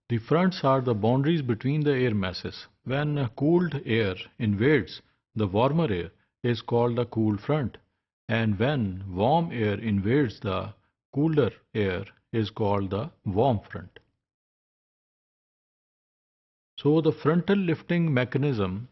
The fronts are the boundaries between the air masses. When cooled air invades the warmer air is called the cool front, and when warm air invades the cooler air is called the warm front. So the frontal lifting mechanism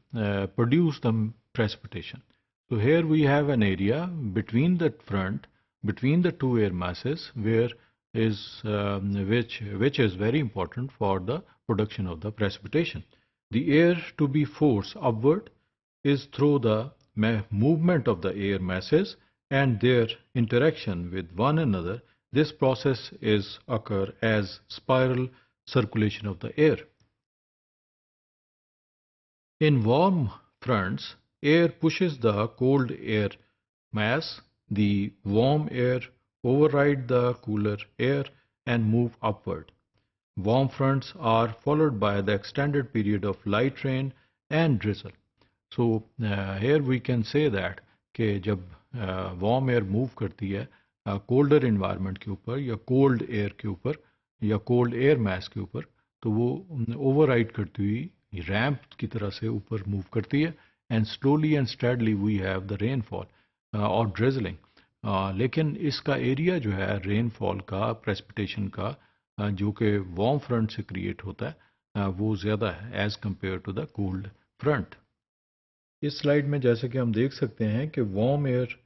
produces the precipitation. So here we have an area between the front, between the two air masses, where is which is very important for the production of the precipitation. The air to be forced upward is through the movement of the air masses and their interaction with one another. This process is occur as spiral circulation of the air. In warm fronts, air pushes the cold air mass, the warm air override the cooler air and move upward. Warm fronts are followed by the extended period of light rain and drizzle. So here we can say that कि जब warm air move करती है colder environment के ऊपर या cold air के ऊपर या cold air mass के ऊपर तो वो override करती हुई ramp की तरह से ऊपर move करती है and slowly and steadily we have the rainfall or drizzling. लेकिन इसका एरिया जो है रेनफॉल का प्रेसिपिटेशन का जो कि वार्म फ्रंट से क्रिएट होता है वो ज़्यादा है as compare to the cold front. इस स्लाइड में जैसे कि हम देख सकते हैं कि वार्म एयर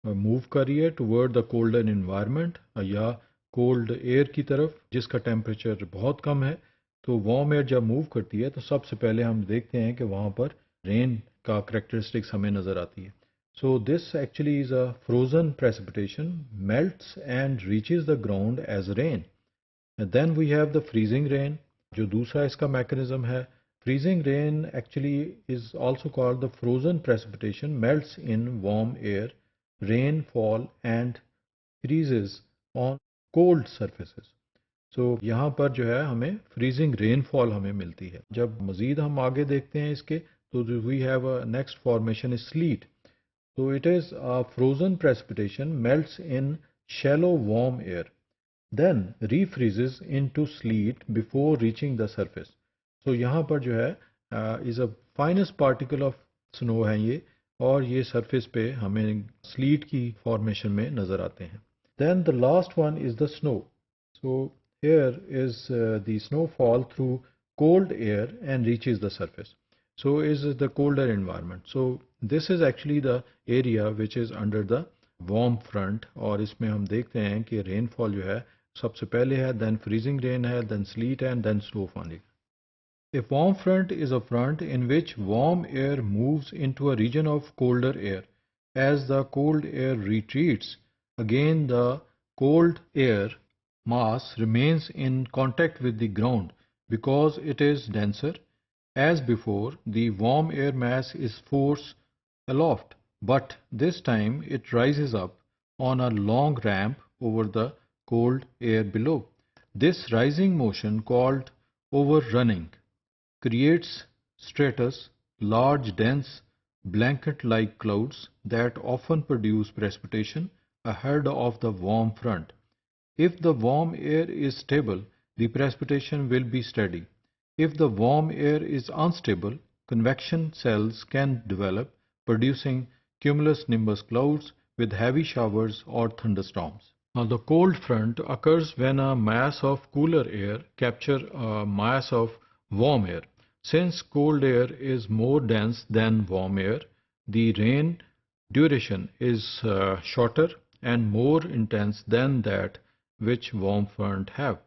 मूव कर रही है टुवर्ड द कोल्डर इन्वायरमेंट या कोल्ड एयर की तरफ जिसका टेम्परेचर बहुत कम है. तो वार्म एयर जब मूव करती है तो सबसे पहले हम देखते हैं कि वहाँ पर रेन का करेक्टरिस्टिक्स हमें नज़र आती है. So this actually is a frozen precipitation, melts and reaches the ground as rain. And then we have the freezing rain, जो दूसरा इसका mechanism है. Freezing rain actually is also called the frozen precipitation, melts in warm air, rain fall and freezes on cold surfaces. So यहाँ पर जो है हमें freezing rainfall हमें मिलती है. जब मज़ीद हम आगे देखते हैं इसके तो we have a next formation is sleet. So it is a frozen precipitation melts in shallow warm air, then refreezes into sleet before reaching the surface. So यहाँ पर जो है is a finest particle of snow है ये और ये surface पे हमें sleet की formation में नज़र आते हैं. Then the last one is the snow. So here is the snowfall through cold air and reaches the surface. So is the colder environment. So this is actually the area which is under the warm front और इसमें हम देखते हैं कि rainfall जो है सबसे पहले है then freezing rain है then sleet and then snow falling. A warm front is a front in which warm air moves into a region of colder air. As the cold air retreats, again the cold air mass remains in contact with the ground because it is denser. As before, the warm air mass is forced aloft, but this time it rises up on a long ramp over the cold air below. This rising motion, called overrunning, creates stratus, large dense blanket-like clouds that often produce precipitation ahead of the warm front. If the warm air is stable, the precipitation will be steady. If the warm air is unstable, convection cells can develop, producing cumulus-nimbus clouds with heavy showers or thunderstorms. Now, the cold front occurs when a mass of cooler air captures a mass of warm air. Since cold air is more dense than warm air, the rain duration is shorter and more intense than that which warm front have.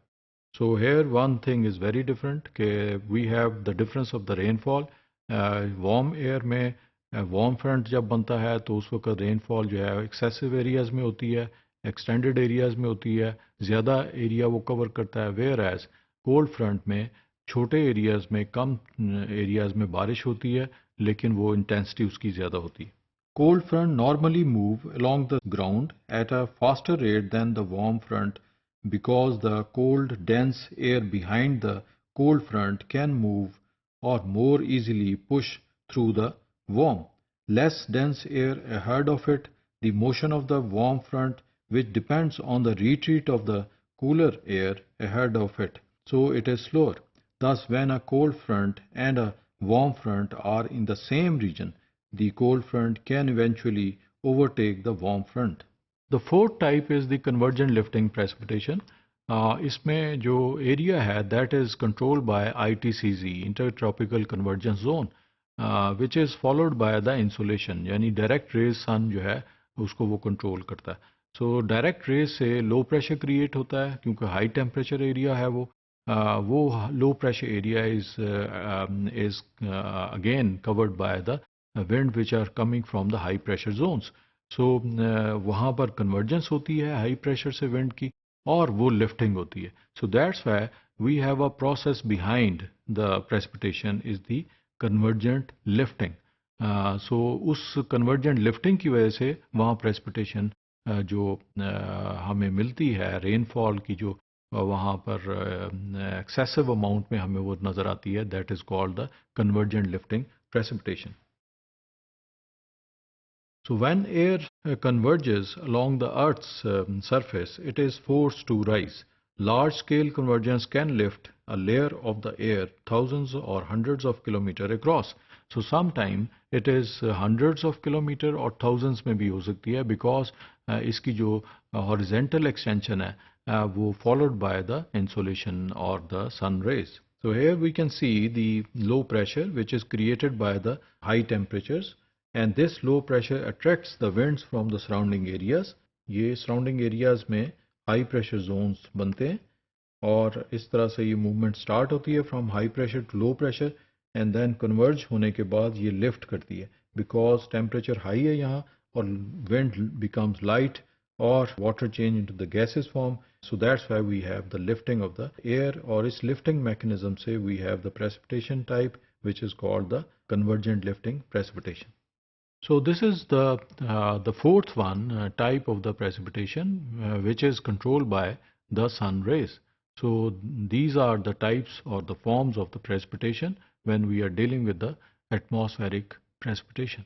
So here one thing is very different कि we have the difference of the rainfall. Warm air में warm front जब बनता है तो उस वक्त rainfall जो है excessive areas में होती है, extended areas में होती है, ज़्यादा area वो cover करता है. Whereas cold front में छोटे areas में कम areas में बारिश होती है लेकिन वो intensity उसकी ज़्यादा होती है. Cold front normally move along the ground at a faster rate than the warm front because the cold, dense air behind the cold front can move or more easily push through the warm. Less dense air ahead of it, the motion of the warm front, which depends on the retreat of the cooler air ahead of it, so it is slower. Thus, when a cold front and a warm front are in the same region, the cold front can eventually overtake the warm front. The fourth type is the convergent lifting precipitation. इसमें जो area है that is controlled by ITCZ, Intertropical Convergence Zone, which is followed by the insolation, यानी direct rays sun जो है उसको वो control करता है. So direct rays से low pressure create होता है क्योंकि high temperature area है वो low pressure area is again covered by the wind which are coming from the high pressure zones. So वहाँ पर convergence होती है high pressure से wind की और वो lifting होती है. So that's why we have a process behind the precipitation is the convergent lifting. So उस convergent lifting की वजह से वहाँ precipitation जो हमें मिलती है rainfall की जो वहाँ पर excessive amount में हमें वो नज़र आती है, that is called the convergent lifting precipitation. So when air converges along the Earth's surface, it is forced to rise. Large-scale convergence can lift a layer of the air thousands or hundreds of kilometers across. So sometime it is hundreds of kilometers or thousands में भी हो सकती है because इसकी जो horizontal extension है वो followed by the insolation or the sun rays. So here we can see the low pressure which is created by the high temperatures, and this low pressure attracts the winds from the surrounding areas. ये surrounding areas में high pressure zones बनते हैं और इस तरह से ये movement start होती है from high pressure to low pressure and then converge होने के बाद ये lift करती है because temperature high है यहाँ और wind becomes light or water change into the gaseous form. So that's why we have the lifting of the air, or its lifting mechanism say we have the precipitation type which is called the convergent lifting precipitation. So this is the fourth one type of the precipitation which is controlled by the sun rays. So these are the types or the forms of the precipitation when we are dealing with the atmospheric precipitation.